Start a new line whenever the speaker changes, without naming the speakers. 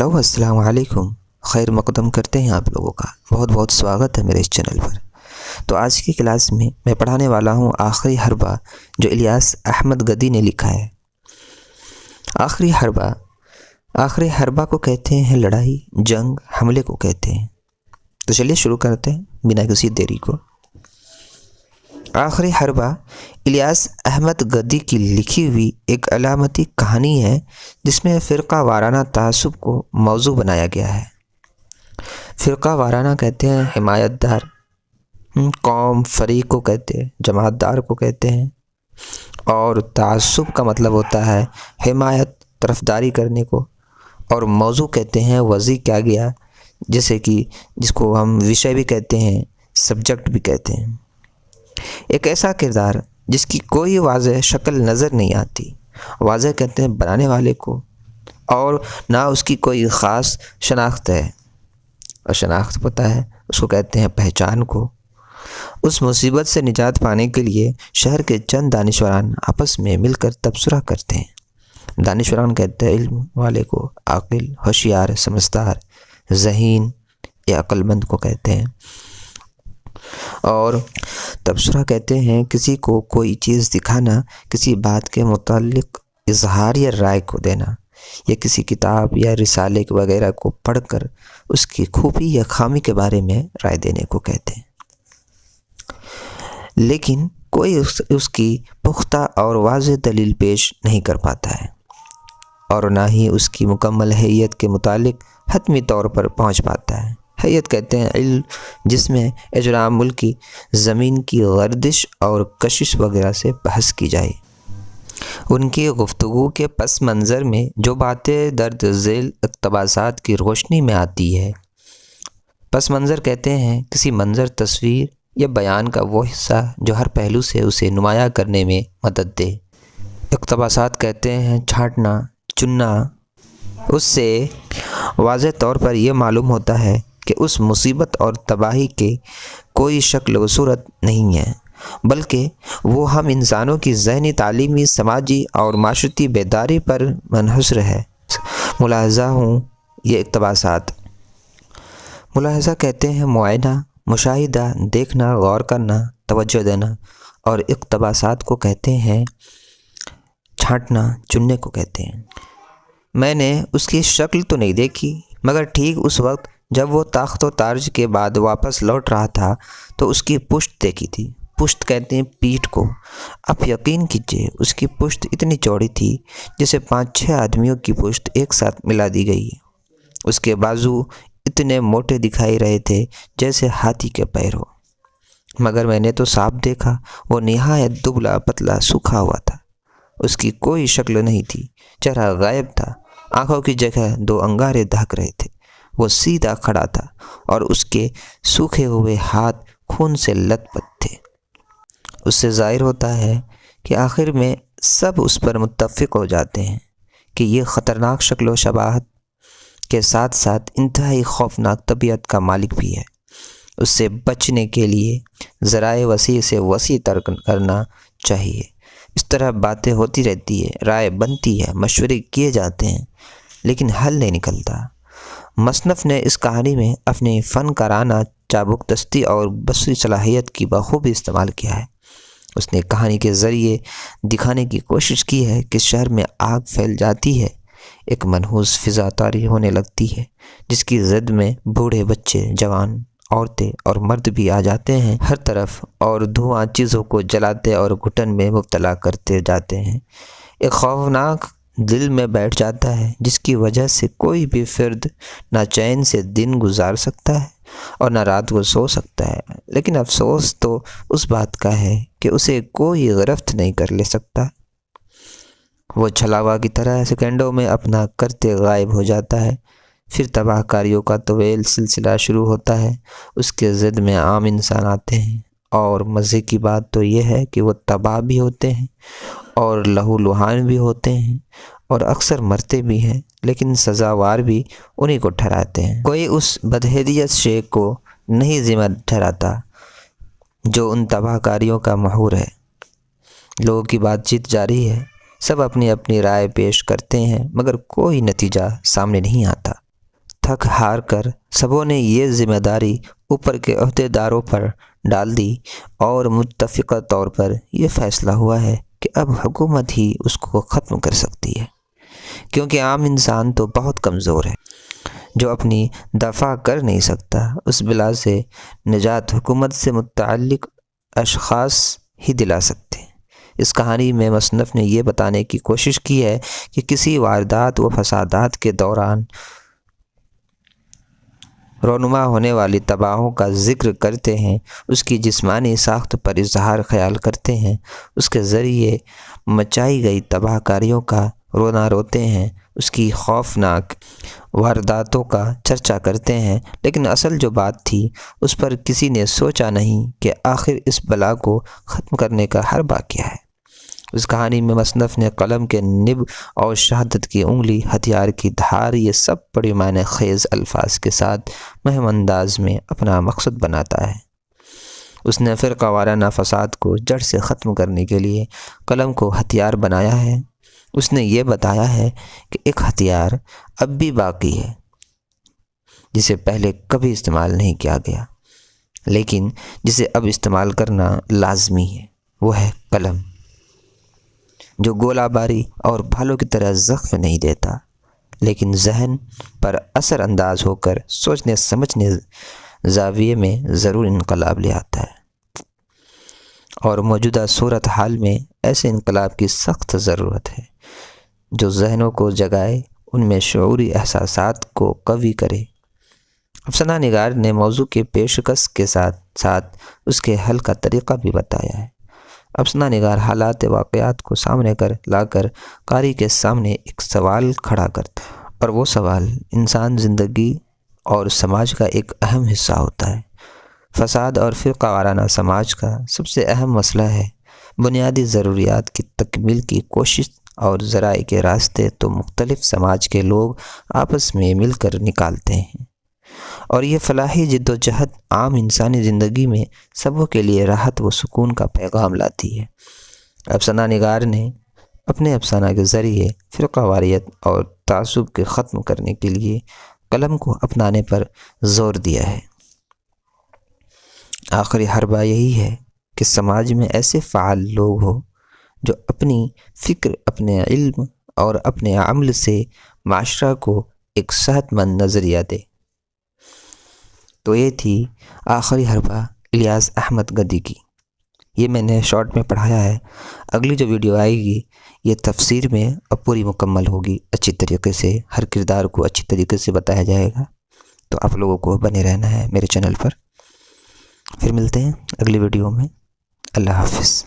Hello السلام علیکم، خیر مقدم کرتے ہیں آپ لوگوں کا بہت بہت سواگت ہے میرے اس چینل پر۔ تو آج کی کلاس میں پڑھانے والا ہوں آخری حربہ جو الیاس احمد گدی نے لکھا ہے۔ آخری حربہ کو کہتے ہیں لڑائی، جنگ، حملے کو کہتے ہیں۔ تو چلیے شروع کرتے ہیں بنا کسی دیری کو۔ آخری حربہ الیاس احمد گدی کی لکھی ہوئی ایک علامتی کہانی ہے جس میں فرقہ وارانہ تعصب کو موضوع بنایا گیا ہے۔ فرقہ وارانہ کہتے ہیں حمایت دار، قوم فریق کو کہتے ہیں، جماعت دار کو کہتے ہیں، اور تعصب کا مطلب ہوتا ہے حمایت، طرفداری کرنے کو، اور موضوع کہتے ہیں وضع کیا گیا، جیسے کہ جس کو ہم وشے بھی کہتے ہیں، سبجیکٹ بھی کہتے ہیں۔ ایک ایسا کردار جس کی کوئی واضح شکل نظر نہیں آتی، واضح کہتے ہیں بنانے والے کو، اور نہ اس کی کوئی خاص شناخت ہے، اور شناخت پتہ ہے اس کو کہتے ہیں پہچان کو۔ اس مصیبت سے نجات پانے کے لیے شہر کے چند دانشوران آپس میں مل کر تبصرہ کرتے ہیں۔ دانشوران کہتے ہیں علم والے کو، عاقل، ہوشیار، سمجھدار، ذہین یا عقل مند کو کہتے ہیں، اور تبصرہ کہتے ہیں کسی کو کوئی چیز دکھانا، کسی بات کے متعلق اظہار یا رائے کو دینا، یا کسی کتاب یا رسالے وغیرہ کو پڑھ کر اس کی خوبی یا خامی کے بارے میں رائے دینے کو کہتے ہیں۔ لیکن کوئی اس کی پختہ اور واضح دلیل پیش نہیں کر پاتا ہے، اور نہ ہی اس کی مکمل حیت کے متعلق حتمی طور پر پہنچ پاتا ہے۔ حیت کہتے ہیں علم جس میں اجرام ملکی زمین کی گردش اور کشش وغیرہ سے بحث کی جائے۔ ان کی گفتگو کے پس منظر میں جو باتیں درج ذیل اقتباسات کی روشنی میں آتی ہے۔ پس منظر کہتے ہیں کسی منظر، تصویر یا بیان کا وہ حصہ جو ہر پہلو سے اسے نمایاں کرنے میں مدد دے۔ اقتباسات کہتے ہیں چھانٹنا، چننا۔ اس سے واضح طور پر یہ معلوم ہوتا ہے کہ اس مصیبت اور تباہی کے کوئی شکل و صورت نہیں ہے، بلکہ وہ ہم انسانوں کی ذہنی، تعلیمی، سماجی اور معاشرتی بیداری پر منحصر ہے۔ ملاحظہ ہوں یہ اقتباسات۔ ملاحظہ کہتے ہیں معائنہ، مشاہدہ، دیکھنا، غور کرنا، توجہ دینا، اور اقتباسات کو کہتے ہیں چھانٹنا، چننے کو کہتے ہیں۔ میں نے اس کی شکل تو نہیں دیکھی، مگر ٹھیک اس وقت جب وہ تاخت و تاج کے بعد واپس لوٹ رہا تھا تو اس کی پشت دیکھی تھی۔ پشت کہتے ہیں پیٹھ کو۔ اب یقین کیجئے اس کی پشت اتنی چوڑی تھی جیسے 5-6 آدمیوں کی پشت ایک ساتھ ملا دی گئی۔ اس کے بازو اتنے موٹے دکھائی رہے تھے جیسے ہاتھی کے پیر ہو، مگر میں نے تو صاف دیکھا وہ نہایت دبلا پتلا سوکھا ہوا تھا۔ اس کی کوئی شکل نہیں تھی، چہرہ غائب تھا، آنکھوں کی جگہ 2 انگارے دہک رہے تھے۔ وہ سیدھا کھڑا تھا اور اس کے سوکھے ہوئے ہاتھ خون سے لت پت تھے۔ اس سے ظاہر ہوتا ہے کہ آخر میں سب اس پر متفق ہو جاتے ہیں کہ یہ خطرناک شکل و شباہت کے ساتھ ساتھ انتہائی خوفناک طبیعت کا مالک بھی ہے۔ اس سے بچنے کے لیے ذرائع وسیع سے وسیع تر کرنا چاہیے۔ اس طرح باتیں ہوتی رہتی ہے، رائے بنتی ہے، مشورے کیے جاتے ہیں، لیکن حل نہیں نکلتا۔ مصنف نے اس کہانی میں اپنی فنکارانہ چابک دستی اور بصری صلاحیت کی بخوبی استعمال کیا ہے۔ اس نے کہانی کے ذریعے دکھانے کی کوشش کی ہے کہ شہر میں آگ پھیل جاتی ہے، ایک منحوس فضا طاری ہونے لگتی ہے جس کی زد میں بوڑھے، بچے، جوان، عورتیں اور مرد بھی آ جاتے ہیں ہر طرف، اور دھواں چیزوں کو جلاتے اور گھٹن میں مبتلا کرتے جاتے ہیں۔ ایک خوفناک دل میں بیٹھ جاتا ہے جس کی وجہ سے کوئی بھی فرد نہ چین سے دن گزار سکتا ہے اور نہ رات کو سو سکتا ہے، لیکن افسوس تو اس بات کا ہے کہ اسے کوئی گرفت نہیں کر لے سکتا۔ وہ چھلاوا کی طرح سیکنڈوں میں اپنا کرتے غائب ہو جاتا ہے۔ پھر تباہ کاریوں کا طویل سلسلہ شروع ہوتا ہے۔ اس کے ضد میں عام انسان آتے ہیں، اور مزے کی بات تو یہ ہے کہ وہ تباہ بھی ہوتے ہیں اور لہو لہان بھی ہوتے ہیں، اور اکثر مرتے بھی ہیں، لیکن سزاوار بھی انہی کو ٹھہراتے ہیں۔ کوئی اس بدہیئت شے کو نہیں ذمہ ٹھہراتا جو ان تباہ کاریوں کا محور ہے۔ لوگوں کی بات چیت جاری ہے، سب اپنی اپنی رائے پیش کرتے ہیں، مگر کوئی نتیجہ سامنے نہیں آتا۔ تھک ہار کر سبوں نے یہ ذمہ داری اوپر کے عہدیداروں پر ڈال دی اور متفقہ طور پر یہ فیصلہ ہوا ہے کہ اب حکومت ہی اس کو ختم کر سکتی ہے، کیونکہ عام انسان تو بہت کمزور ہے جو اپنی دفاع کر نہیں سکتا۔ اس بلا سے نجات حکومت سے متعلق اشخاص ہی دلا سکتے ہیں۔ اس کہانی میں مصنف نے یہ بتانے کی کوشش کی ہے کہ کسی واردات و فسادات کے دوران رونما ہونے والی تباہوں کا ذکر کرتے ہیں، اس کی جسمانی ساخت پر اظہار خیال کرتے ہیں، اس کے ذریعے مچائی گئی تباہ کاریوں کا رونا روتے ہیں، اس کی خوفناک وارداتوں کا چرچا کرتے ہیں، لیکن اصل جو بات تھی اس پر کسی نے سوچا نہیں کہ آخر اس بلا کو ختم کرنے کا حربہ کیا ہے۔ اس کہانی میں مصنف نے قلم کے نب اور شہادت کی انگلی، ہتھیار کی دھار، یہ سب بڑی معنی خیز الفاظ کے ساتھ مہم انداز میں اپنا مقصد بناتا ہے۔ اس نے فرقہ وارانہ فساد کو جڑ سے ختم کرنے کے لیے قلم کو ہتھیار بنایا ہے۔ اس نے یہ بتایا ہے کہ ایک ہتھیار اب بھی باقی ہے جسے پہلے کبھی استعمال نہیں کیا گیا، لیکن جسے اب استعمال کرنا لازمی ہے، وہ ہے قلم، جو گولہ باری اور بھالوں کی طرح زخم نہیں دیتا، لیکن ذہن پر اثر انداز ہو کر سوچنے سمجھنے زاویے میں ضرور انقلاب لے آتا ہے۔ اور موجودہ صورتحال میں ایسے انقلاب کی سخت ضرورت ہے جو ذہنوں کو جگائے، ان میں شعوری احساسات کو قوی کرے۔ افسانہ نگار نے موضوع کے پیشکش کے ساتھ ساتھ اس کے حل کا طریقہ بھی بتایا ہے۔ افسانہ نگار حالات واقعات کو سامنے لا کر قاری کے سامنے ایک سوال کھڑا کرتا ہے، اور وہ سوال انسان زندگی اور سماج کا ایک اہم حصہ ہوتا ہے۔ فساد اور فرقہ وارانہ سماج کا سب سے اہم مسئلہ ہے۔ بنیادی ضروریات کی تکمیل کی کوشش اور ذرائع کے راستے تو مختلف سماج کے لوگ آپس میں مل کر نکالتے ہیں، اور یہ فلاحی جد و جہد عام انسانی زندگی میں سبوں کے لیے راحت و سکون کا پیغام لاتی ہے۔ افسانہ نگار نے اپنے افسانہ کے ذریعے فرقہ واریت اور تعصب کے ختم کرنے کے لیے قلم کو اپنانے پر زور دیا ہے۔ آخری حربہ یہی ہے کہ سماج میں ایسے فعال لوگ ہوں جو اپنی فکر، اپنے علم اور اپنے عمل سے معاشرہ کو ایک صحت مند نظریہ دے۔ تو یہ تھی آخری حربہ الیاس احمد گدی کی، یہ میں نے شارٹ میں پڑھایا ہے۔ اگلی جو ویڈیو آئے گی یہ تفسیر میں اور پوری مکمل ہوگی، اچھی طریقے سے ہر کردار کو اچھی طریقے سے بتایا جائے گا، تو آپ لوگوں کو بنے رہنا ہے میرے چینل پر۔ پھر ملتے ہیں اگلی ویڈیو میں۔ اللہ حافظ۔